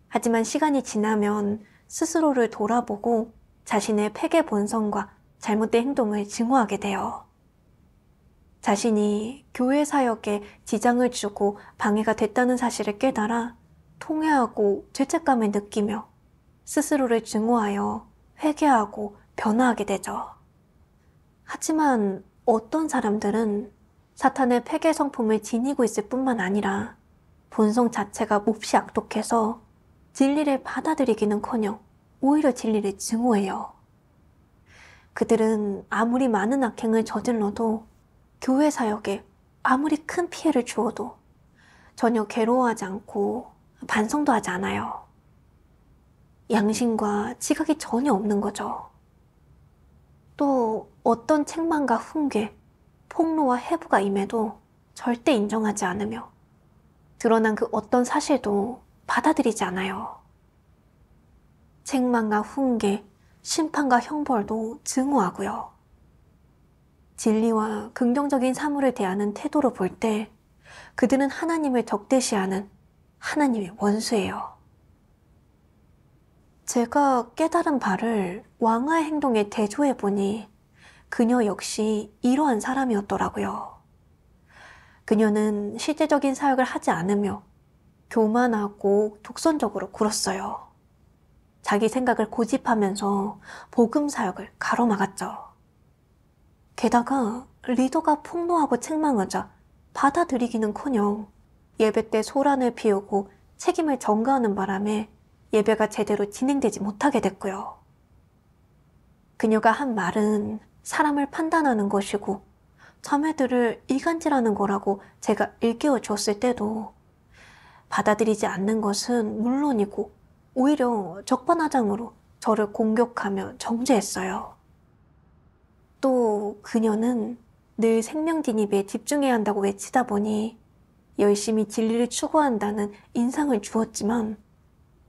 하지만 시간이 지나면 스스로를 돌아보고 자신의 폐괴 본성과 잘못된 행동을 증오하게 돼요. 자신이 교회 사역에 지장을 주고 방해가 됐다는 사실을 깨달아 통회하고 죄책감을 느끼며 스스로를 증오하여 회개하고 변화하게 되죠. 하지만 어떤 사람들은 사탄의 폐괴 성품을 지니고 있을 뿐만 아니라 본성 자체가 몹시 악독해서 진리를 받아들이기는커녕 오히려 진리를 증오해요. 그들은 아무리 많은 악행을 저질러도 교회 사역에 아무리 큰 피해를 주어도 전혀 괴로워하지 않고 반성도 하지 않아요. 양심과 지각이 전혀 없는 거죠. 또 어떤 책망과 훈계, 폭로와 해부가 임해도 절대 인정하지 않으며 드러난 그 어떤 사실도 받아들이지 않아요. 책망과 훈계, 심판과 형벌도 증오하고요. 진리와 긍정적인 사물을 대하는 태도로 볼 때 그들은 하나님을 적대시하는 하나님의 원수예요. 제가 깨달은 바를 왕아의 행동에 대조해보니 그녀 역시 이러한 사람이었더라고요. 그녀는 실제적인 사역을 하지 않으며 교만하고 독선적으로 굴었어요. 자기 생각을 고집하면서 복음 사역을 가로막았죠. 게다가 리더가 폭로하고 책망하자 받아들이기는커녕 예배 때 소란을 피우고 책임을 전가하는 바람에 예배가 제대로 진행되지 못하게 됐고요. 그녀가 한 말은 사람을 판단하는 것이고 자매들을 이간질하는 거라고 제가 일깨워 줬을 때도 받아들이지 않는 것은 물론이고 오히려 적반하장으로 저를 공격하며 정죄했어요. 또 그녀는 늘 생명 진입에 집중해야 한다고 외치다 보니 열심히 진리를 추구한다는 인상을 주었지만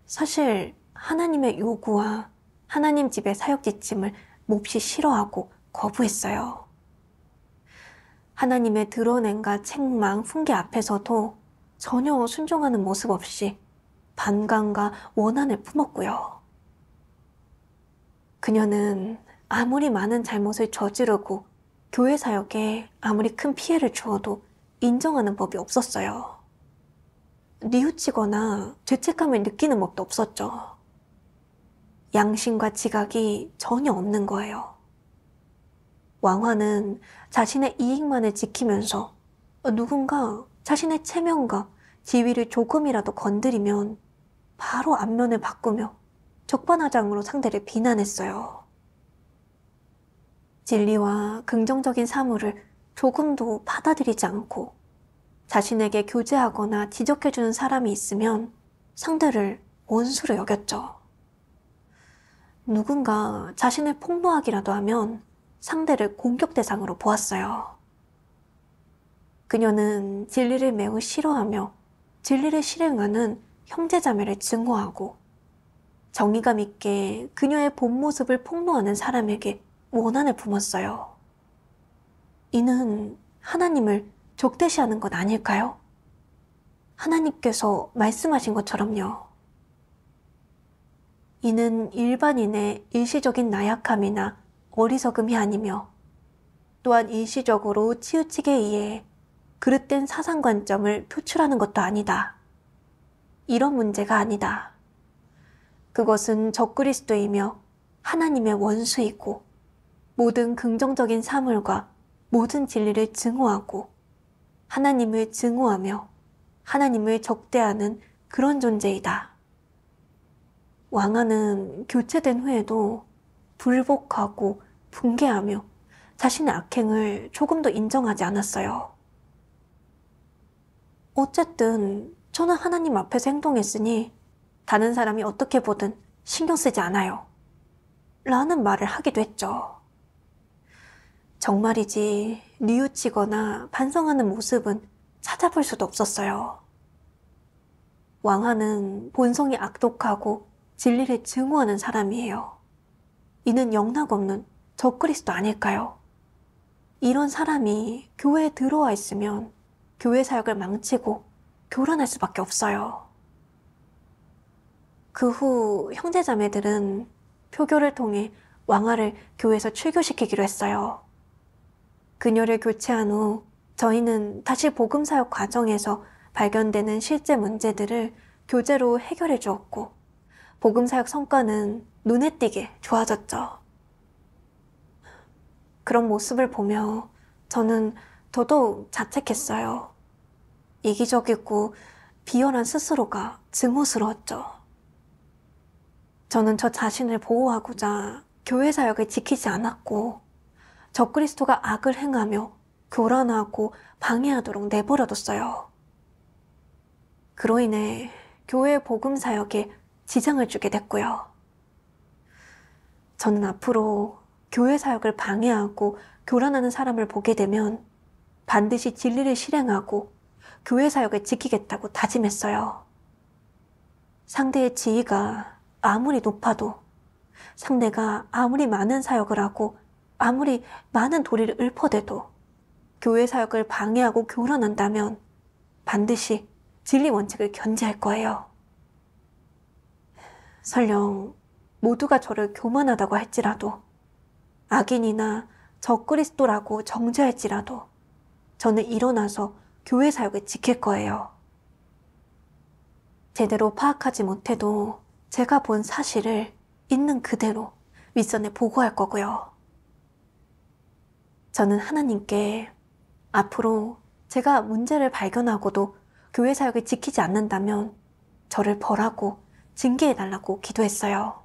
사실 하나님의 요구와 하나님 집의 사역 지침을 몹시 싫어하고 거부했어요. 하나님의 드러냄과 책망, 훈계 앞에서도 전혀 순종하는 모습 없이 반감과 원한을 품었고요. 그녀는 아무리 많은 잘못을 저지르고 교회 사역에 아무리 큰 피해를 주어도 인정하는 법이 없었어요. 뉘우치거나 죄책감을 느끼는 법도 없었죠. 양심과 지각이 전혀 없는 거예요. 왕화는 자신의 이익만을 지키면서 누군가 자신의 체면과 지위를 조금이라도 건드리면 바로 안면을 바꾸며 적반하장으로 상대를 비난했어요. 진리와 긍정적인 사물을 조금도 받아들이지 않고 자신에게 교제하거나 지적해주는 사람이 있으면 상대를 원수로 여겼죠. 누군가 자신을 폭로하기라도 하면 상대를 공격 대상으로 보았어요. 그녀는 진리를 매우 싫어하며 진리를 실행하는 형제자매를 증오하고 정의감 있게 그녀의 본 모습을 폭로하는 사람에게 원한을 품었어요. 이는 하나님을 적대시하는 것 아닐까요? 하나님께서 말씀하신 것처럼요. 이는 일반인의 일시적인 나약함이나 어리석음이 아니며 또한 일시적으로 치우치게 의해 그릇된 사상관점을 표출하는 것도 아니다. 이런 문제가 아니다. 그것은 적그리스도이며 하나님의 원수이고 모든 긍정적인 사물과 모든 진리를 증오하고 하나님을 증오하며 하나님을 적대하는 그런 존재이다. 왕아는 교체된 후에도 불복하고 분개하며 자신의 악행을 조금도 인정하지 않았어요. 어쨌든 저는 하나님 앞에서 행동했으니 다른 사람이 어떻게 보든 신경 쓰지 않아요. 라는 말을 하기도 했죠. 정말이지 뉘우치거나 반성하는 모습은 찾아볼 수도 없었어요. 왕하는 본성이 악독하고 진리를 증오하는 사람이에요. 이는 영락없는 적그리스도 아닐까요? 이런 사람이 교회에 들어와 있으면 교회 사역을 망치고 교란할 수밖에 없어요. 그 후 형제자매들은 표교를 통해 왕아를 교회에서 출교시키기로 했어요. 그녀를 교체한 후 저희는 다시 복음사역 과정에서 발견되는 실제 문제들을 교재로 해결해 주었고 복음사역 성과는 눈에 띄게 좋아졌죠. 그런 모습을 보며 저는 더더욱 자책했어요. 이기적이고 비열한 스스로가 증오스러웠죠. 저는 저 자신을 보호하고자 교회 사역을 지키지 않았고 적그리스도가 악을 행하며 교란하고 방해하도록 내버려뒀어요. 그로 인해 교회 복음 사역에 지장을 주게 됐고요. 저는 앞으로 교회 사역을 방해하고 교란하는 사람을 보게 되면 반드시 진리를 실행하고 교회 사역을 지키겠다고 다짐했어요. 상대의 지위가 아무리 높아도 상대가 아무리 많은 사역을 하고 아무리 많은 도리를 읊어대도 교회 사역을 방해하고 교란한다면 반드시 진리 원칙을 견지할 거예요. 설령 모두가 저를 교만하다고 할지라도 악인이나 적그리스도라고 정죄할지라도 저는 일어나서 교회 사역을 지킬 거예요. 제대로 파악하지 못해도 제가 본 사실을 있는 그대로 윗선에 보고할 거고요. 저는 하나님께 앞으로 제가 문제를 발견하고도 교회 사역을 지키지 않는다면 저를 벌하고 징계해달라고 기도했어요.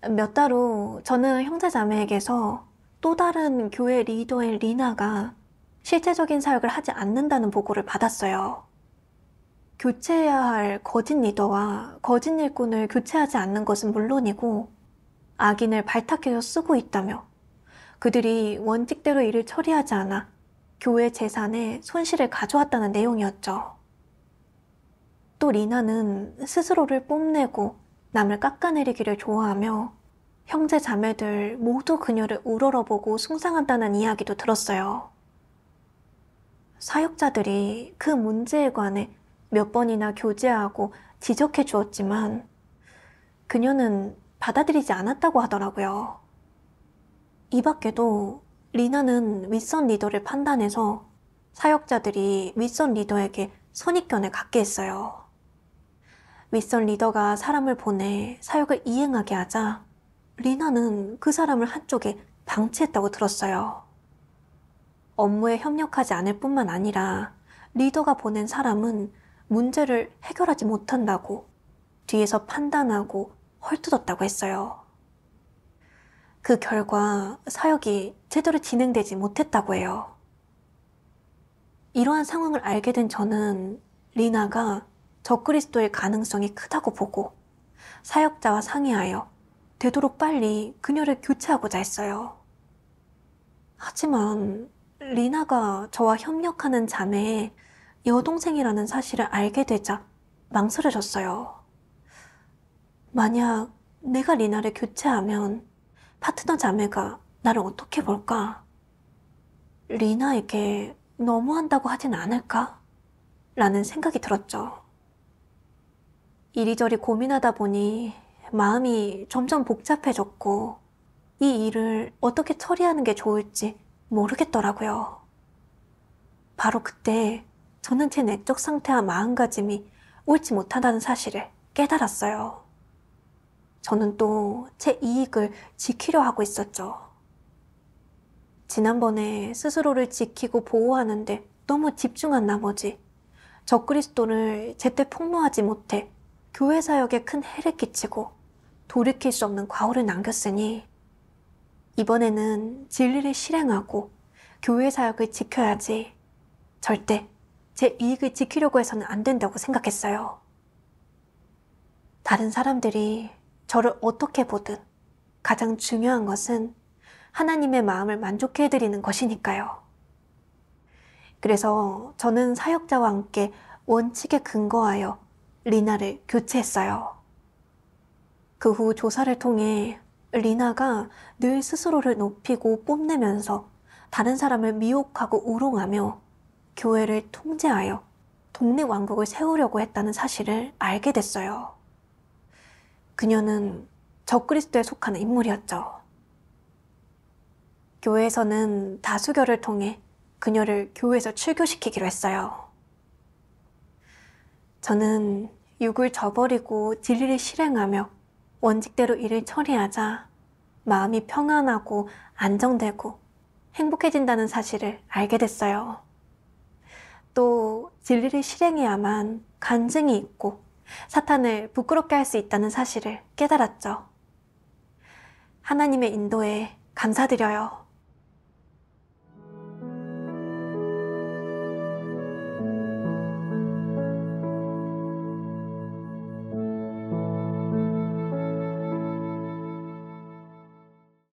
몇 달 후 저는 형제자매에게서 또 다른 교회 리더인 리나가 실제적인 사역을 하지 않는다는 보고를 받았어요. 교체해야 할 거짓 리더와 거짓 일꾼을 교체하지 않는 것은 물론이고 악인을 발탁해서 쓰고 있다며 그들이 원칙대로 일을 처리하지 않아 교회 재산에 손실을 가져왔다는 내용이었죠. 또 리나는 스스로를 뽐내고 남을 깎아내리기를 좋아하며 형제 자매들 모두 그녀를 우러러보고 숭상한다는 이야기도 들었어요. 사역자들이 그 문제에 관해 몇 번이나 교제하고 지적해 주었지만 그녀는 받아들이지 않았다고 하더라고요. 이 밖에도 리나는 윗선 리더를 판단해서 사역자들이 윗선 리더에게 선입견을 갖게 했어요. 윗선 리더가 사람을 보내 사역을 이행하게 하자 리나는 그 사람을 한쪽에 방치했다고 들었어요. 업무에 협력하지 않을 뿐만 아니라 리더가 보낸 사람은 문제를 해결하지 못한다고 뒤에서 판단하고 헐뜯었다고 했어요. 그 결과 사역이 제대로 진행되지 못했다고 해요. 이러한 상황을 알게 된 저는 리나가 적그리스도의 가능성이 크다고 보고 사역자와 상의하여 되도록 빨리 그녀를 교체하고자 했어요. 하지만 리나가 저와 협력하는 자매의 여동생이라는 사실을 알게 되자 망설여졌어요. 만약 내가 리나를 교체하면 파트너 자매가 나를 어떻게 볼까? 리나에게 너무한다고 하진 않을까? 라는 생각이 들었죠. 이리저리 고민하다 보니 마음이 점점 복잡해졌고 이 일을 어떻게 처리하는 게 좋을지 모르겠더라고요. 바로 그때 저는 제 내적 상태와 마음가짐이 옳지 못하다는 사실을 깨달았어요. 저는 또 제 이익을 지키려 하고 있었죠. 지난번에 스스로를 지키고 보호하는데 너무 집중한 나머지 적그리스도를 제때 폭로하지 못해 교회 사역에 큰 해를 끼치고 돌이킬 수 없는 과오를 남겼으니 이번에는 진리를 실행하고 교회 사역을 지켜야지 절대 제 이익을 지키려고 해서는 안 된다고 생각했어요. 다른 사람들이 저를 어떻게 보든 가장 중요한 것은 하나님의 마음을 만족해 해드리는 것이니까요. 그래서 저는 사역자와 함께 원칙에 근거하여 리나를 교체했어요. 그 후 조사를 통해 리나가 늘 스스로를 높이고 뽐내면서 다른 사람을 미혹하고 우롱하며 교회를 통제하여 독립 왕국을 세우려고 했다는 사실을 알게 됐어요. 그녀는 적그리스도에 속하는 인물이었죠. 교회에서는 다수결을 통해 그녀를 교회에서 출교시키기로 했어요. 저는 육을 저버리고 진리를 실행하며 원칙대로 일을 처리하자 마음이 평안하고 안정되고 행복해진다는 사실을 알게 됐어요. 또 진리를 실행해야만 간증이 있고 사탄을 부끄럽게 할 수 있다는 사실을 깨달았죠. 하나님의 인도에 감사드려요.